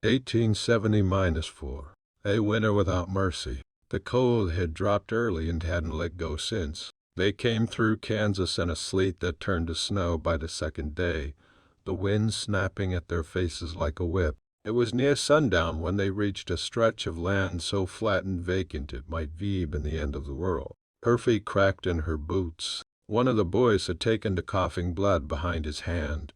1870-4. A winter without mercy. The cold had dropped early and hadn't let go since. They came through Kansas in a sleet that turned to snow by the second day, the wind snapping at their faces like a whip. It was near sundown when they reached a stretch of land so flat and vacant it might be been the end of the world. Her feet cracked in her boots. One of the boys had taken to coughing blood behind his hand,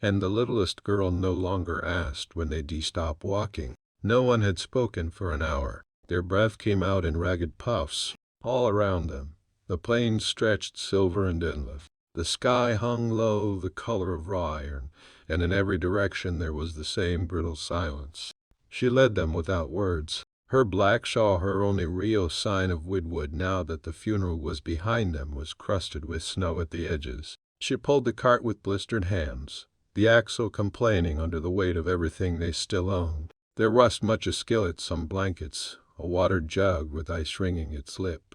and the littlest girl no longer asked when they'd stop walking. No one had spoken for an hour. Their breath came out in ragged puffs. All around them, the plains stretched silver and endless. The sky hung low, the color of raw iron, and in every direction there was the same brittle silence. She led them without words. Her black shawl, her only real sign of widowhood now that the funeral was behind them, was crusted with snow at the edges. She pulled the cart with blistered hands, the axle complaining under the weight of everything they still owned. There was much a skillet, some blankets, a water jug with ice ringing its lip,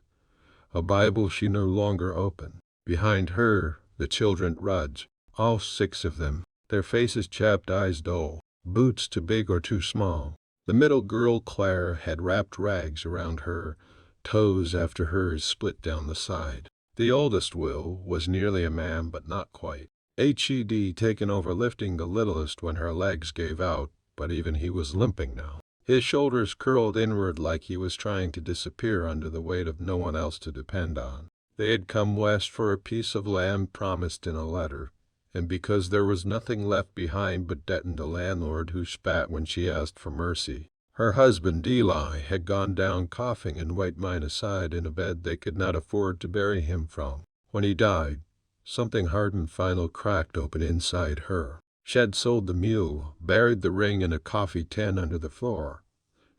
a Bible she no longer opened. Behind her, the children trudged, all 6 of them, their faces chapped, eyes dull, boots too big or too small. The middle girl, Claire, had wrapped rags around her toes after hers split down the side. The oldest, Will, was nearly a man but not quite. Had taken over lifting the littlest when her legs gave out, but even he was limping now. His shoulders curled inward like he was trying to disappear under the weight of no one else to depend on. They had come west for a piece of land promised in a letter, and because there was nothing left behind but debt and a landlord who spat when she asked for mercy. Her husband, Eli, had gone down coughing and white mine aside in a bed they could not afford to bury him from. When he died, something hard and final cracked open inside her. She had sold the mule, buried the ring in a coffee tin under the floor,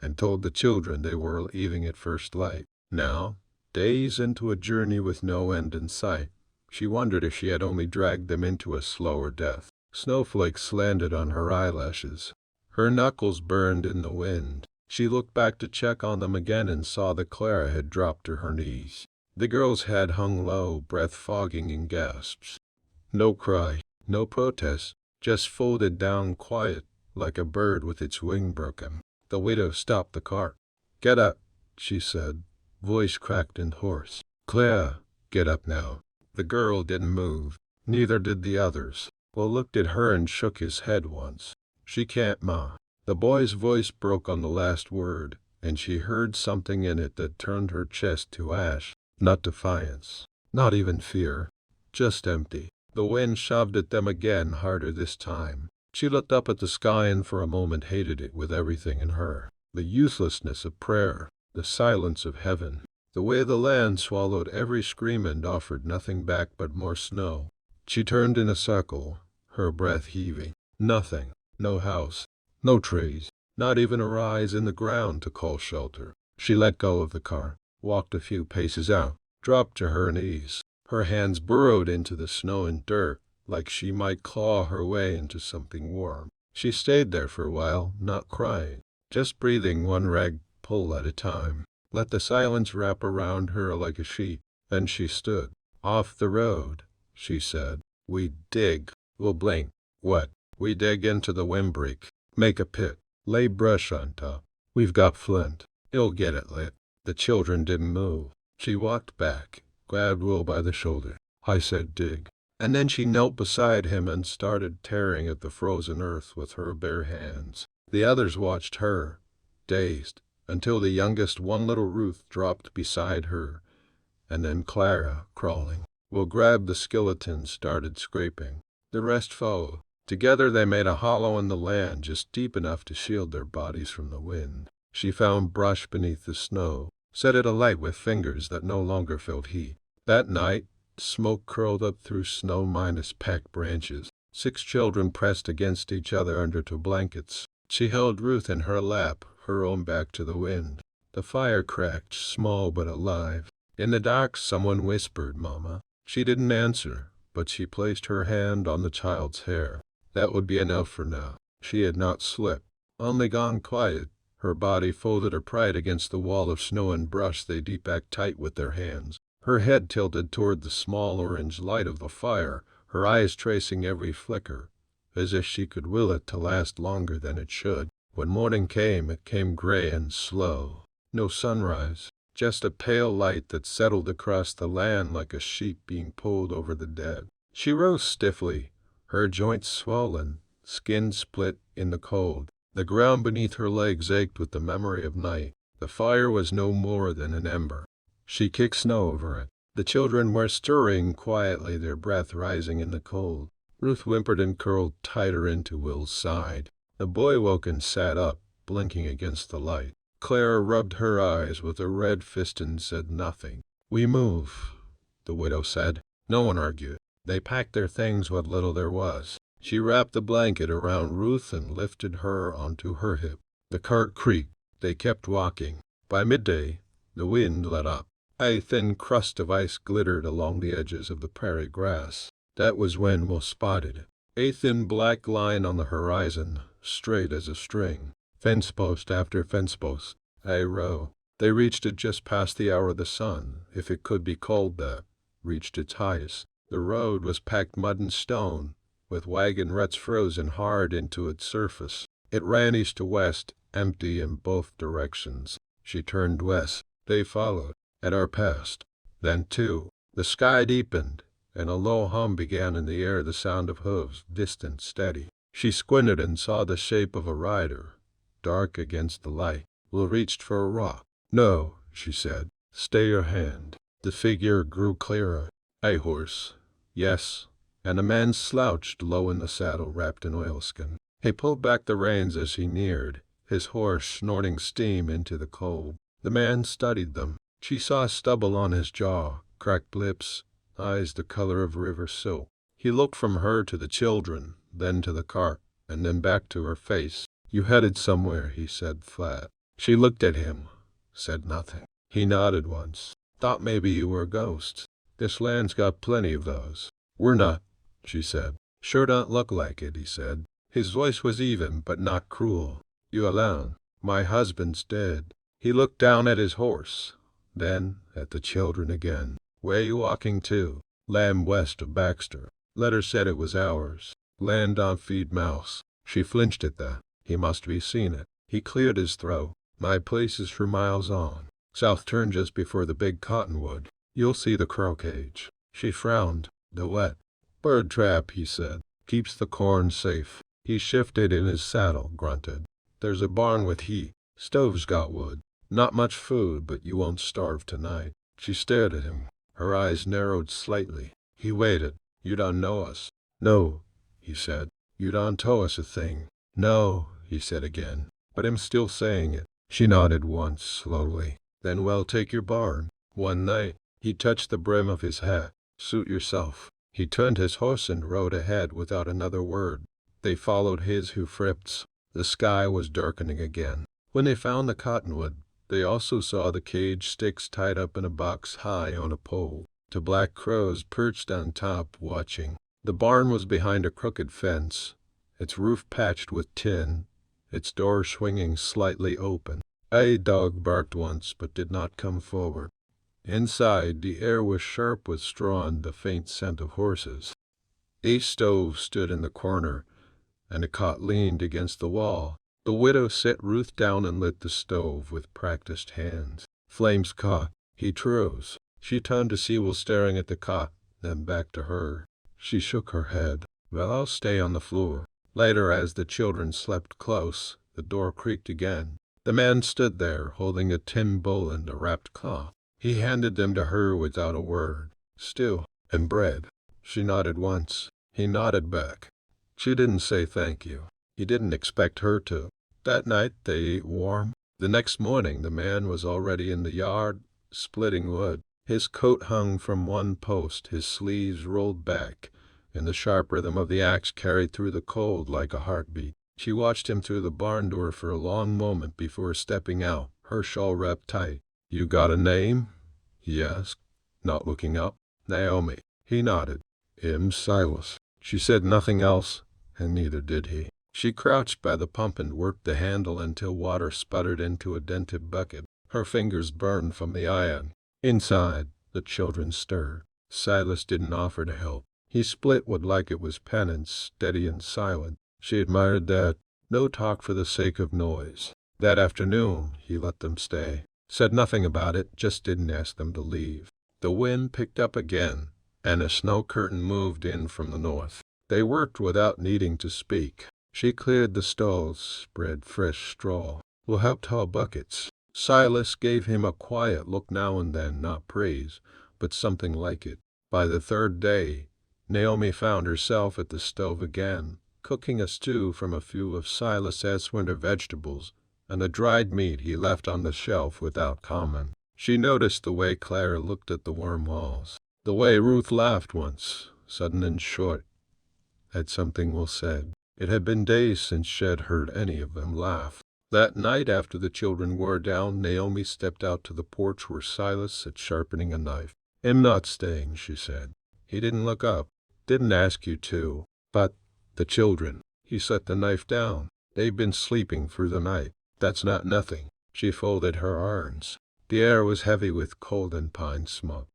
and told the children they were leaving at first light. Now, days into a journey with no end in sight, she wondered if she had only dragged them into a slower death. Snowflakes landed on her eyelashes. Her knuckles burned in the wind. She looked back to check on them again and saw that Clara had dropped to her knees. The girl's head hung low, breath fogging in gasps. No cry, no protest, just folded down quiet, like a bird with its wing broken. The widow stopped the cart. "Get up," she said, voice cracked and hoarse. "Claire, get up now." The girl didn't move. Neither did the others. Will looked at her and shook his head once. "She can't, Ma." The boy's voice broke on the last word, and she heard something in it that turned her chest to ash. Not defiance, not even fear, just empty. The wind shoved at them again, harder this time. She looked up at the sky and for a moment hated it with everything in her. The uselessness of prayer, the silence of heaven, the way the land swallowed every scream and offered nothing back but more snow. She turned in a circle, her breath heaving. Nothing, no house, no trees, not even a rise in the ground to call shelter. She let go of the car, walked a few paces out, dropped to her knees. Her hands burrowed into the snow and dirt, like she might claw her way into something warm. She stayed there for a while, not crying, just breathing one rag pull at a time. Let the silence wrap around her like a sheet. Then she stood. "Off the road," she said. "We dig. We'll blink. What? We dig into the windbreak. Make a pit. Lay brush on top. We've got flint. You'll get it lit." The children didn't move. She walked back, grabbed Will by the shoulder. "I said dig." And then she knelt beside him and started tearing at the frozen earth with her bare hands. The others watched her, dazed, until the youngest one, little Ruth, dropped beside her, and then Clara, crawling. Will grabbed the skeleton and started scraping. The rest followed. Together they made a hollow in the land just deep enough to shield their bodies from the wind. She found brush beneath the snow, set it alight with fingers that no longer felt heat. That night, smoke curled up through snow minus packed branches. 6 children pressed against each other under 2 blankets. She held Ruth in her lap, her own back to the wind. The fire cracked, small but alive. In the dark, someone whispered, "Mama." She didn't answer, but she placed her hand on the child's hair. That would be enough for now. She had not slipped, only gone quiet. Her body folded her pride against the wall of snow and brush they deep back tight with their hands. Her head tilted toward the small orange light of the fire, her eyes tracing every flicker, as if she could will it to last longer than it should. When morning came, it came gray and slow. No sunrise, just a pale light that settled across the land like a sheet being pulled over the dead. She rose stiffly, her joints swollen, skin split in the cold. The ground beneath her legs ached with the memory of night. The fire was no more than an ember. She kicked snow over it. The children were stirring quietly, their breath rising in the cold. Ruth whimpered and curled tighter into Will's side. The boy woke and sat up, blinking against the light. Clara rubbed her eyes with a red fist and said nothing. "We move," the widow said. No one argued. They packed their things, what little there was. She wrapped the blanket around Ruth and lifted her onto her hip. The cart creaked. They kept walking. By midday, the wind let up. A thin crust of ice glittered along the edges of the prairie grass. That was when Will spotted it. A thin black line on the horizon, straight as a string. Fence post after fence post. A row. They reached it just past the hour the sun, if it could be called that, reached its highest. The road was packed mud and stone, with wagon ruts frozen hard into its surface. It ran east to west, empty in both directions. She turned west. They followed. At our past. Then, too, the sky deepened, and a low hum began in the air, the sound of hooves, distant, steady. She squinted and saw the shape of a rider, dark against the light. Will reached for a rock. "No," she said. "Stay your hand." The figure grew clearer. A horse. Yes. And a man slouched low in the saddle, wrapped in oilskin. He pulled back the reins as he neared, his horse snorting steam into the cold. The man studied them. She saw stubble on his jaw, cracked lips, eyes the color of river silk. He looked from her to the children, then to the cart, and then back to her face. "You headed somewhere," he said flat. She looked at him, said nothing. He nodded once. "Thought maybe you were a ghost. This land's got plenty of those." "We're not," she said. "Sure don't look like it," he said. His voice was even, but not cruel. "You alone?" "My husband's dead." He looked down at his horse, then at the children again. "Where you walking to?" "Land west of Baxter. Letter said it was ours. Land don't feed mouse." She flinched at that. He must be seen it. He cleared his throat. "My place is for miles on. South turn just before the big cottonwood. You'll see the crow cage." She frowned. "The what?" "Bird trap," he said. "Keeps the corn safe." He shifted in his saddle, grunted. "There's a barn with heat. Stove's got wood. Not much food, but you won't starve tonight." She stared at him. Her eyes narrowed slightly. He waited. "You don't know us." "No," he said. "You don't tow us a thing." "No," he said again, but him still saying it. She nodded once, slowly. "Then we'll take your barn. One night." He touched the brim of his hat. "Suit yourself." He turned his horse and rode ahead without another word. They followed his hoofprints. The sky was darkening again. When they found the cottonwood, they also saw the cage sticks tied up in a box high on a pole. 2 black crows perched on top, watching. The barn was behind a crooked fence, its roof patched with tin, its door swinging slightly open. A dog barked once, but did not come forward. Inside, the air was sharp with straw and the faint scent of horses. A stove stood in the corner, and a cot leaned against the wall. The widow set Ruth down and lit the stove with practiced hands. Flames caught. He rose. She turned to see Will staring at the cot, then back to her. She shook her head. "Well, I'll stay on the floor." Later, as the children slept close, the door creaked again. The man stood there, holding a tin bowl and a wrapped cloth. He handed them to her without a word. "Stew and bread." She nodded once. He nodded back. She didn't say thank you. He didn't expect her to. That night they ate warm. The next morning the man was already in the yard, splitting wood. His coat hung from one post, his sleeves rolled back, and the sharp rhythm of the axe carried through the cold like a heartbeat. She watched him through the barn door for a long moment before stepping out, her shawl wrapped tight. "You got a name?" he asked, not looking up. "Naomi." He nodded. Silas." She said nothing else, and neither did he. She crouched by the pump and worked the handle until water sputtered into a dented bucket. Her fingers burned from the iron. Inside, the children stirred. Silas didn't offer to help. He split wood like it was penance, steady and silent. She admired that. No talk for the sake of noise. That afternoon, he let them stay. Said nothing about it, just didn't ask them to leave. The wind picked up again, and a snow curtain moved in from the north. They worked without needing to speak. She cleared the stalls, spread fresh straw. We'll have tall buckets. Silas gave him a quiet look now and then, not praise, but something like it. By the third day, Naomi found herself at the stove again, cooking a stew from a few of Silas's winter vegetables and the dried meat he left on the shelf without comment. She noticed the way Clara looked at the warm walls, the way Ruth laughed once, sudden and short, at something Will said. It had been days since she had heard any of them laugh. That night after the children were down, Naomi stepped out to the porch where Silas sat sharpening a knife. "I'm not staying," she said. He didn't look up. "Didn't ask you to. But the children." He set the knife down. "They've been sleeping through the night. That's not nothing." She folded her arms. The air was heavy with cold and pine smoke.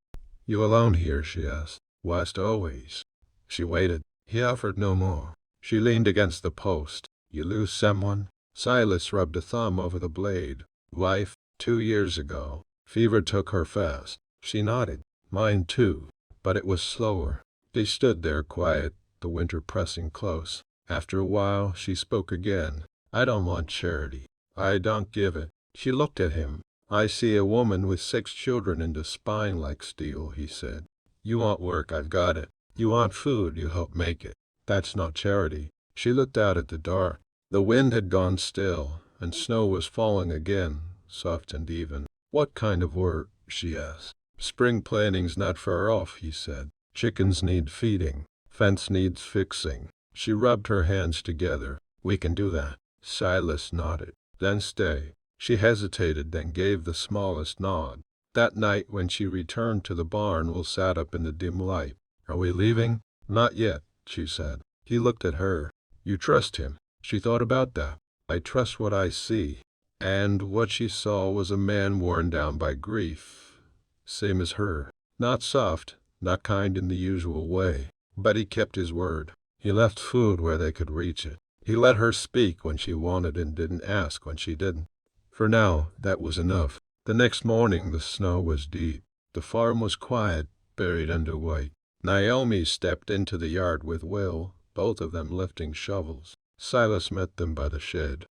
"You alone here?" she asked. "West always." She waited. He offered no more. She leaned against the post. "You lose someone?" Silas rubbed a thumb over the blade. "Wife, 2 years ago. Fever took her fast." She nodded. "Mine too." But it was slower. They stood there quiet, the winter pressing close. After a while, she spoke again. "I don't want charity. I don't give it." She looked at him. "I see a woman with 6 children and a spine like steel," he said. "You want work, I've got it. You want food, you help make it. That's not charity." She looked out at the dark. The wind had gone still, and snow was falling again, soft and even. "What kind of work?" she asked. "Spring planning's not far off," he said. "Chickens need feeding. Fence needs fixing." She rubbed her hands together. "We can do that." Silas nodded. "Then stay." She hesitated, then gave the smallest nod. That night when she returned to the barn, Will sat up in the dim light. "Are we leaving?" "Not yet," she said. He looked at her. "You trust him?" She thought about that. "I trust what I see." And what she saw was a man worn down by grief, same as her. Not soft, not kind in the usual way. But he kept his word. He left food where they could reach it. He let her speak when she wanted and didn't ask when she didn't. For now, that was enough. The next morning the snow was deep. The farm was quiet, buried under white. Naomi stepped into the yard with Will, both of them lifting shovels. Silas met them by the shed.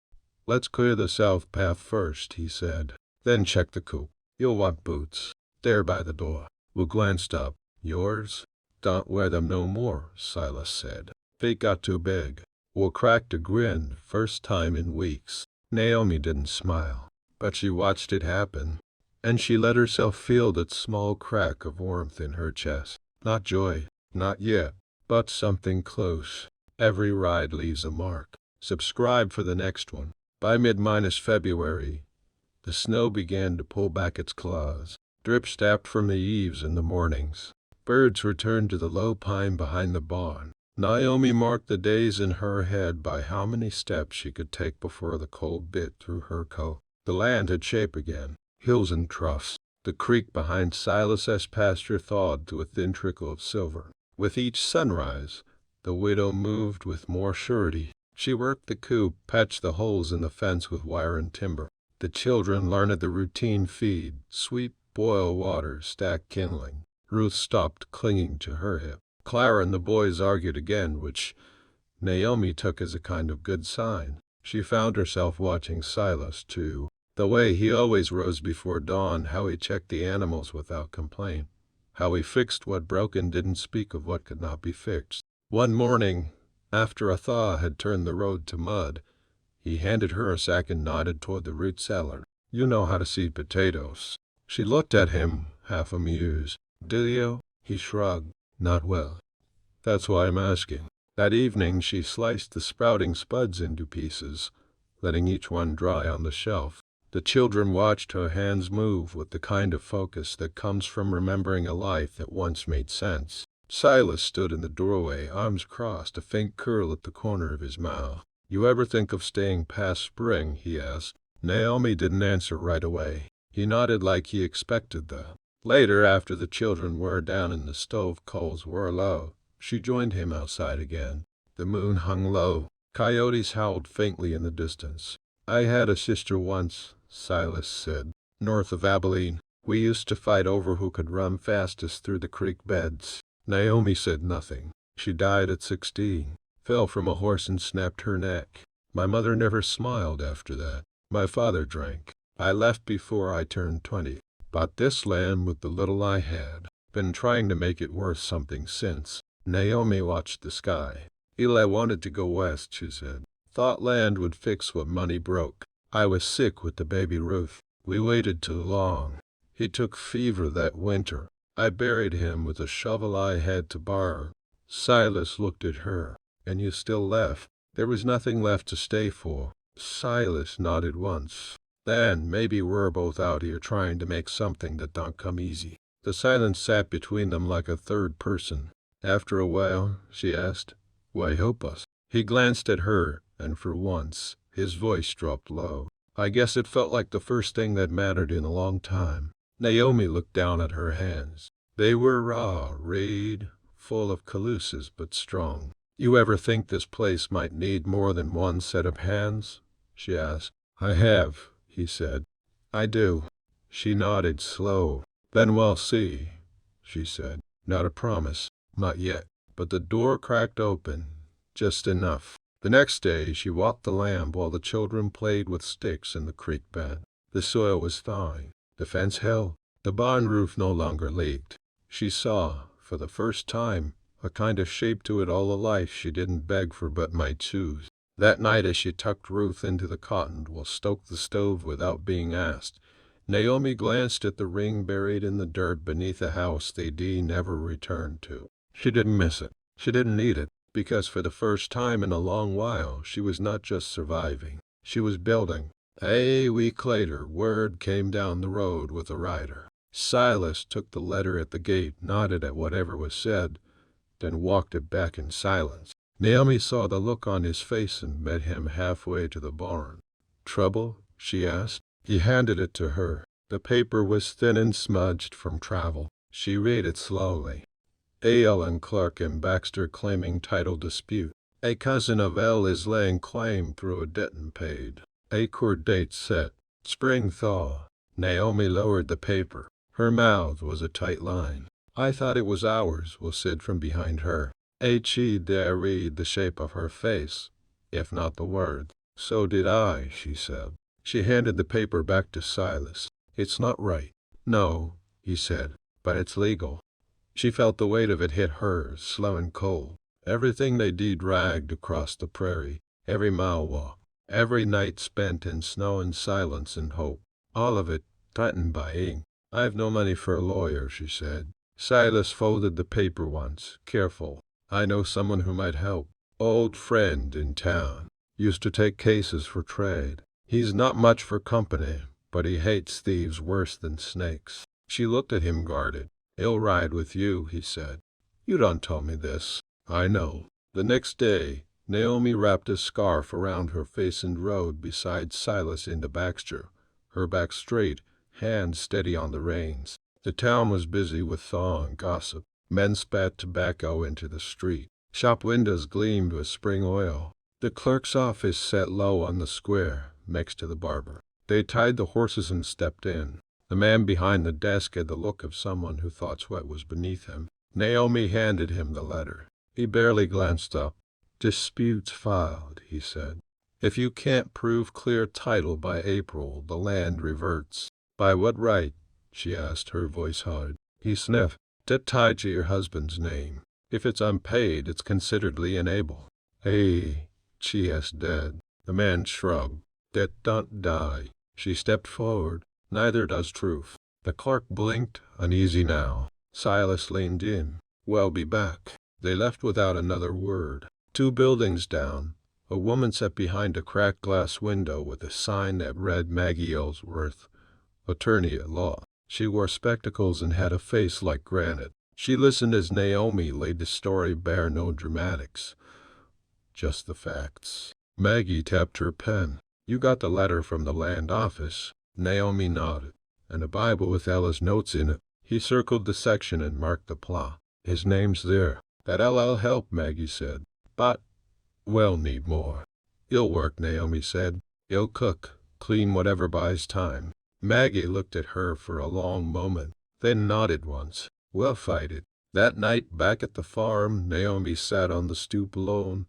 "Let's clear the south path first," he said. "Then check the coop. You'll want boots. There by the door." Will glanced up. "Yours?" "Don't wear them no more," Silas said. "Feet got too big." Will cracked a grin, first time in weeks. Naomi didn't smile, but she watched it happen, and she let herself feel that small crack of warmth in her chest. Not joy, not yet, but something close. Every ride leaves a mark. Subscribe for the next one. By mid-February, the snow began to pull back its claws. Drips tapped from the eaves in the mornings. Birds returned to the low pine behind the barn. Naomi marked the days in her head by how many steps she could take before the cold bit through her coat. The land had shape again, hills and troughs. The creek behind Silas's pasture thawed to a thin trickle of silver. With each sunrise, the widow moved with more surety. She worked the coop, patched the holes in the fence with wire and timber. The children learned the routine feed, sweep, boil water, stack kindling. Ruth stopped clinging to her hip. Clara and the boys argued again, which Naomi took as a kind of good sign. She found herself watching Silas, too. The way he always rose before dawn, how he checked the animals without complaint, how he fixed what broke and didn't speak of what could not be fixed. One morning, after a thaw had turned the road to mud, he handed her a sack and nodded toward the root cellar. "You know how to seed potatoes." She looked at him, half amused. "Do you?" He shrugged. "Not well." "That's why I'm asking." That evening she sliced the sprouting spuds into pieces, letting each one dry on the shelf. The children watched her hands move with the kind of focus that comes from remembering a life that once made sense. Silas stood in the doorway, arms crossed, a faint curl at the corner of his mouth. "You ever think of staying past spring?" he asked. Naomi didn't answer right away. He nodded like he expected that. Later, after the children were down and the stove coals were low, she joined him outside again. The moon hung low. Coyotes howled faintly in the distance. I had a sister once, Silas said, north of Abilene. We used to fight over who could run fastest through the creek beds. Naomi said nothing. She died at 16, fell from a horse and snapped her neck. My mother never smiled after that. My father drank. I left before I turned 20. Bought this land with the little I had. Been trying to make it worth something since. Naomi watched the sky. Eli wanted to go west, she said. Thought land would fix what money broke. I was sick with the baby Ruth. We waited too long. He took fever that winter. I buried him with a shovel I had to borrow. Silas looked at her. And you still left. There was nothing left to stay for. Silas nodded once. Then maybe we're both out here trying to make something that don't come easy. The silence sat between them like a third person. After a while, she asked, "Why help us?" He glanced at her, and for once, his voice dropped low. I guess it felt like the first thing that mattered in a long time. Naomi looked down at her hands. They were raw, rayed, full of calluses but strong. You ever think this place might need more than one set of hands? She asked. I have, he said. I do. She nodded slow. Then we'll see, she said. Not a promise. Not yet. But the door cracked open. Just enough. The next day she walked the land while the children played with sticks in the creek bed. The soil was thawing. The fence held. The barn roof no longer leaked. She saw, for the first time, a kind of shape to it all the life she didn't beg for but might choose. That night as she tucked Ruth into the cotton while stoked the stove without being asked, Naomi glanced at the ring buried in the dirt beneath a house they'd never returned to. She didn't miss it. She didn't need it, because for the first time in a long while she was not just surviving. She was building. A week later, word came down the road with a rider. Silas took the letter at the gate, nodded at whatever was said, then walked it back in silence. Naomi saw the look on his face and met him halfway to the barn. Trouble? She asked. He handed it to her. The paper was thin and smudged from travel. She read it slowly. A.L. and Clark and Baxter claiming title dispute. A cousin of L is laying claim through a debt unpaid. A court date set. Spring thaw. Naomi lowered the paper. Her mouth was a tight line. I thought it was ours, was said from behind her. He dare read the shape of her face, if not the word. So did I, she said. She handed the paper back to Silas. It's not right. No, he said, but it's legal. She felt the weight of it hit her, slow and cold. Everything they dragged across the prairie, every mile walk, every night spent in snow and silence and hope, all of it tightened by ink. I've no money for a lawyer, she said. Silas folded the paper once, careful. I know someone who might help. Old friend in town. Used to take cases for trade. He's not much for company, but he hates thieves worse than snakes. She looked at him guarded. He'll ride with you, he said. You don't tell me this. I know. The next day, Naomi wrapped a scarf around her face and rode beside Silas into Baxter, her back straight, hands steady on the reins. The town was busy with thaw and gossip. Men spat tobacco into the street. Shop windows gleamed with spring oil. The clerk's office sat low on the square, next to the barber. They tied the horses and stepped in. The man behind the desk had the look of someone who thought sweat was beneath him. Naomi handed him the letter. He barely glanced up. Disputes filed, he said. If you can't prove clear title by April, the land reverts. By what right? She asked, her voice hard. He sniffed. Debt tied to your husband's name. If it's unpaid, it's considered lienable. Hey, she is dead. The man shrugged. Debt don't die. She stepped forward. Neither does truth. The clerk blinked, uneasy now. Silas leaned in. We'll be back. They left without another word. 2 buildings down, a woman sat behind a cracked glass window with a sign that read Maggie Ellsworth, attorney at law. She wore spectacles and had a face like granite. She listened as Naomi laid the story bare, no dramatics, just the facts. Maggie tapped her pen. You got the letter from the land office? Naomi nodded. And a Bible with Ella's notes in it. He circled the section and marked the plot. His name's there. That'll help, Maggie said. But We'll need more. You'll work, Naomi said. You'll cook, clean whatever buys time. Maggie looked at her for a long moment, then nodded once. We'll fight it. That night back at the farm, Naomi sat on the stoop alone,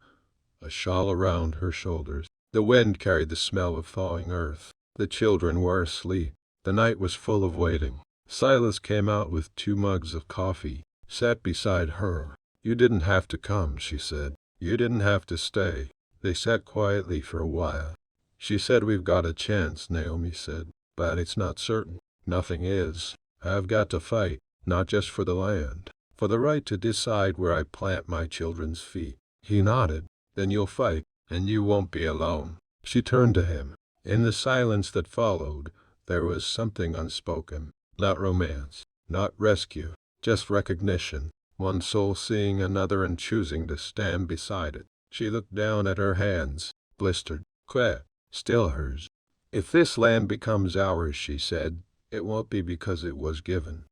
a shawl around her shoulders. The wind carried the smell of thawing earth. The children were asleep. The night was full of waiting. Silas came out with 2 mugs of coffee, sat beside her. You didn't have to come, she said. You didn't have to stay. They sat quietly for a while. She said, we've got a chance, Naomi said, but it's not certain. Nothing is. I've got to fight, not just for the land, for the right to decide where I plant my children's feet. He nodded. Then you'll fight, and you won't be alone. She turned to him. In the silence that followed, there was something unspoken. Not romance, not rescue, just recognition. One soul seeing another and choosing to stand beside it. She looked down at her hands, blistered, quiet, still hers. If this land becomes ours, she said, it won't be because it was given.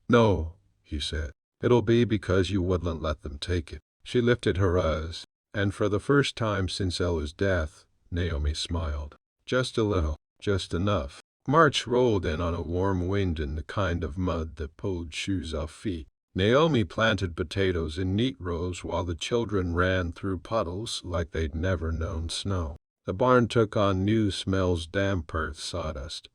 No, he said. It'll be because you wouldn't let them take it. She lifted her eyes, and for the first time since Ella's death, Naomi smiled. Just a little, just enough. March rolled in on a warm wind in the kind of mud that pulled shoes off feet. Naomi planted potatoes in neat rows while the children ran through puddles like they'd never known snow. The barn took on new smells, damp earth, sawdust,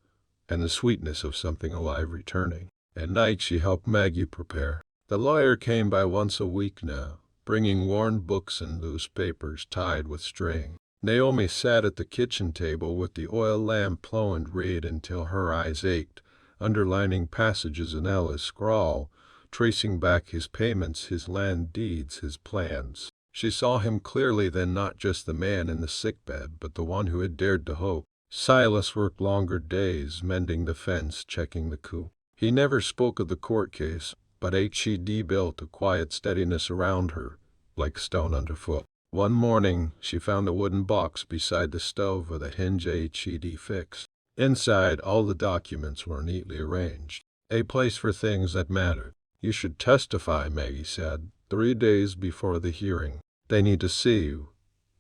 and the sweetness of something alive returning. At night she helped Maggie prepare. The lawyer came by once a week now, bringing worn books and loose papers tied with string. Naomi sat at the kitchen table with the oil lamp low and read until her eyes ached, underlining passages in Ella's scrawl, tracing back his payments, his land deeds, his plans. She saw him clearly then, not just the man in the sickbed, but the one who had dared to hope. Silas worked longer days, mending the fence, checking the coop. He never spoke of the court case, but HED built a quiet steadiness around her, like stone underfoot. One morning, she found a wooden box beside the stove with a hinge HED fixed. Inside, all the documents were neatly arranged. A place for things that mattered. You should testify, Maggie said, 3 days before the hearing. They need to see you,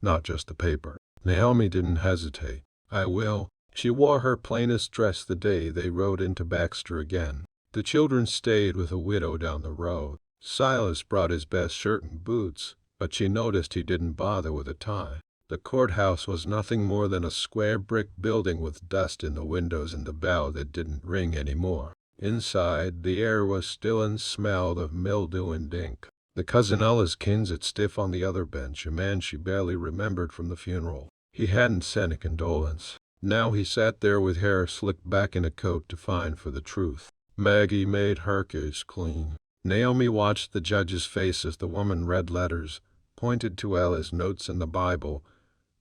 not just the paper. Naomi didn't hesitate. I will. She wore her plainest dress the day they rode into Baxter again. The children stayed with a widow down the road. Silas brought his best shirt and boots, but she noticed he didn't bother with a tie. The courthouse was nothing more than a square brick building with dust in the windows and a bell that didn't ring anymore. Inside, the air was still and smelled of mildew and ink. The cousin Ella's kin sat stiff on the other bench, a man she barely remembered from the funeral. He hadn't sent a condolence. Now he sat there with hair slicked back in a coat to find for the truth. Maggie made her case clean. Naomi watched the judge's face as the woman read letters, pointed to Ella's notes in the Bible,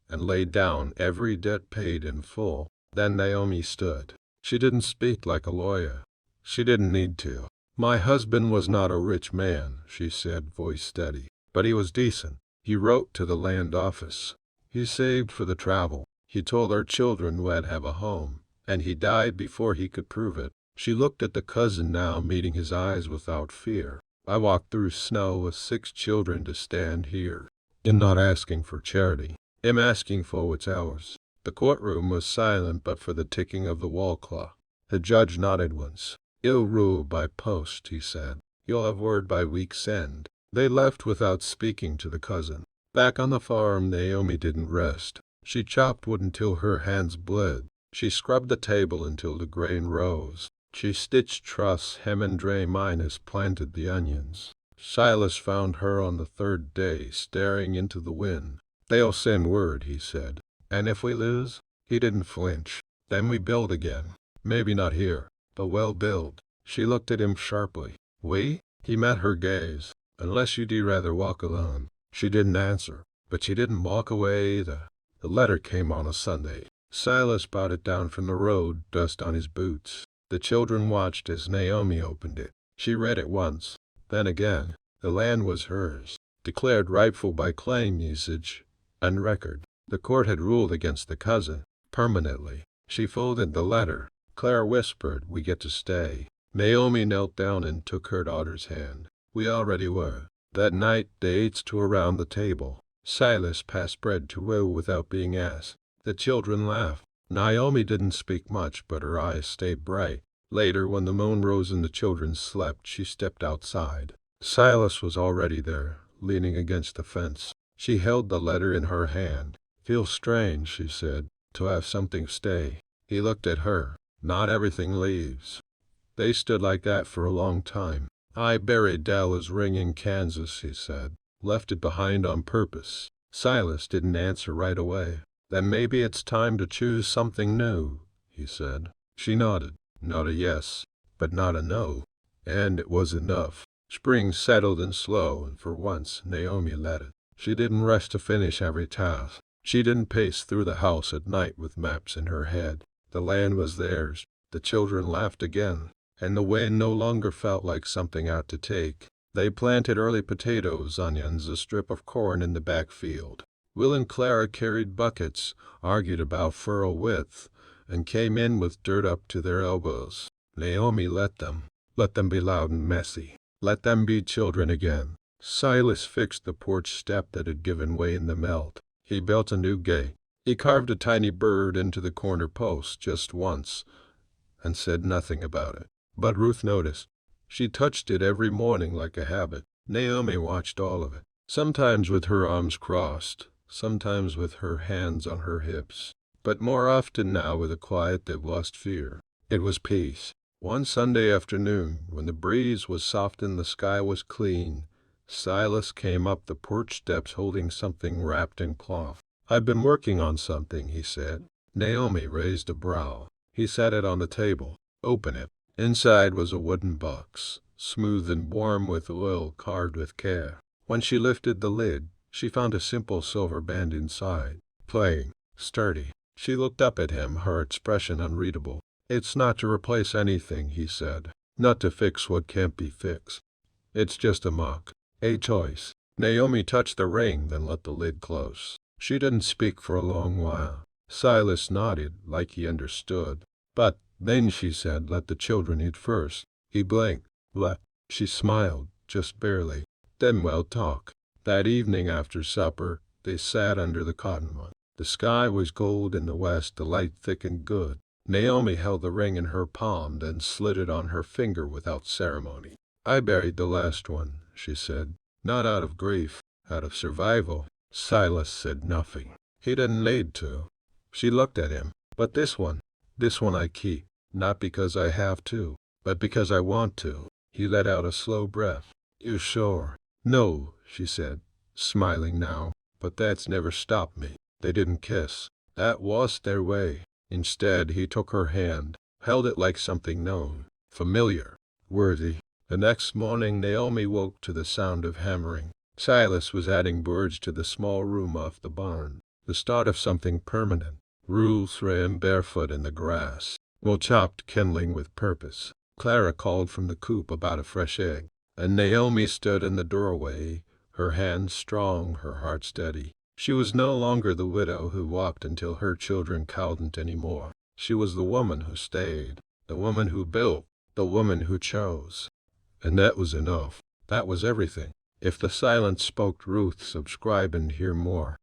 and laid down every debt paid in full. Then Naomi stood. She didn't speak like a lawyer. She didn't need to. My husband was not a rich man, she said, voice steady, but he was decent. He wrote to the land office. He saved for the travel. He told our children we'd have a home, and he died before he could prove it. She looked at the cousin now, meeting his eyes without fear. I walked through snow with 6 children to stand here. I'm not asking for charity. I'm asking for what's ours. The courtroom was silent but for the ticking of the wall clock. The judge nodded once. You'll rule by post, he said. You'll have word by week's end. They left without speaking to the cousin. Back on the farm, Naomi didn't rest. She chopped wood until her hands bled. She scrubbed the table until the grain rose. She stitched truss, hem and drain minus planted the onions. Silas found her on the 3rd day, staring into the wind. They'll send word, he said. And if we lose? He didn't flinch. Then we build again. Maybe not here, but we'll build. She looked at him sharply. We? He met her gaze. Unless you'd rather walk alone. She didn't answer, but she didn't walk away either. The letter came on a Sunday. Silas brought it down from the road, dust on his boots. The children watched as Naomi opened it. She read it once, then again. The land was hers, declared rightful by claim usage and record. The court had ruled against the cousin, permanently. She folded the letter. Claire whispered, we get to stay. Naomi knelt down and took her daughter's hand. We already were. That night they ate stew around the table. Silas passed bread to Will without being asked. The children laughed. Naomi didn't speak much, but her eyes stayed bright. Later, when the moon rose and the children slept, she stepped outside. Silas was already there, leaning against the fence. She held the letter in her hand. "Feels strange," she said, "to have something stay." He looked at her. "Not everything leaves." They stood like that for a long time. "I buried Della's ring in Kansas," he said. "Left it behind on purpose." Silas didn't answer right away. "Then maybe it's time to choose something new," he said. She nodded. Not a yes, but not a no. And it was enough. Spring settled in slow, and for once Naomi led it. She didn't rush to finish every task. She didn't pace through the house at night with maps in her head. The land was theirs. The children laughed again, and the wind no longer felt like something out to take. They planted early potatoes, onions, a strip of corn in the back field. Will and Clara carried buckets, argued about furrow width, and came in with dirt up to their elbows. Naomi let them. Let them be loud and messy. Let them be children again. Silas fixed the porch step that had given way in the melt. He built a new gate. He carved a tiny bird into the corner post just once, and said nothing about it. But Ruth noticed. She touched it every morning like a habit. Naomi watched all of it, sometimes with her arms crossed, sometimes with her hands on her hips, but more often now with a quiet that lost fear. It was peace. One Sunday afternoon, when the breeze was soft and the sky was clean, Silas came up the porch steps holding something wrapped in cloth. "I've been working on something," he said. Naomi raised a brow. He set it on the table. "Open it." Inside was a wooden box, smooth and warm with oil carved with care. When she lifted the lid, she found a simple silver band inside, plain, sturdy. She looked up at him, her expression unreadable. "It's not to replace anything," he said. "Not to fix what can't be fixed. It's just a mark, a choice." Naomi touched the ring, then let the lid close. She didn't speak for a long while. Silas nodded, like he understood. "But then," she said, "let the children eat first." He blinked. "Let." She smiled, just barely. "Then we'll talk." That evening after supper, they sat under the cottonwood. The sky was gold in the west, the light thick and good. Naomi held the ring in her palm, then slid it on her finger without ceremony. "I buried the last one," she said. "Not out of grief, out of survival." Silas said nothing. He didn't need to. She looked at him. "But this one I keep, not because I have to, but because I want to." He let out a slow breath. "You sure?" "No," she said, smiling now, "but that's never stopped me." They didn't kiss. That wasn't their way. Instead, he took her hand, held it like something known, familiar, worthy. The next morning, Naomi woke to the sound of hammering. Silas was adding boards to the small room off the barn, the start of something permanent. Ruth ran barefoot in the grass. Will chopped kindling with purpose. Clara called from the coop about a fresh egg, and Naomi stood in the doorway, her hands strong, her heart steady. She was no longer the widow who walked until her children couldn't anymore. She was the woman who stayed, the woman who built, the woman who chose. And that was enough. That was everything. If the silence spoke, Ruth, subscribe and hear more.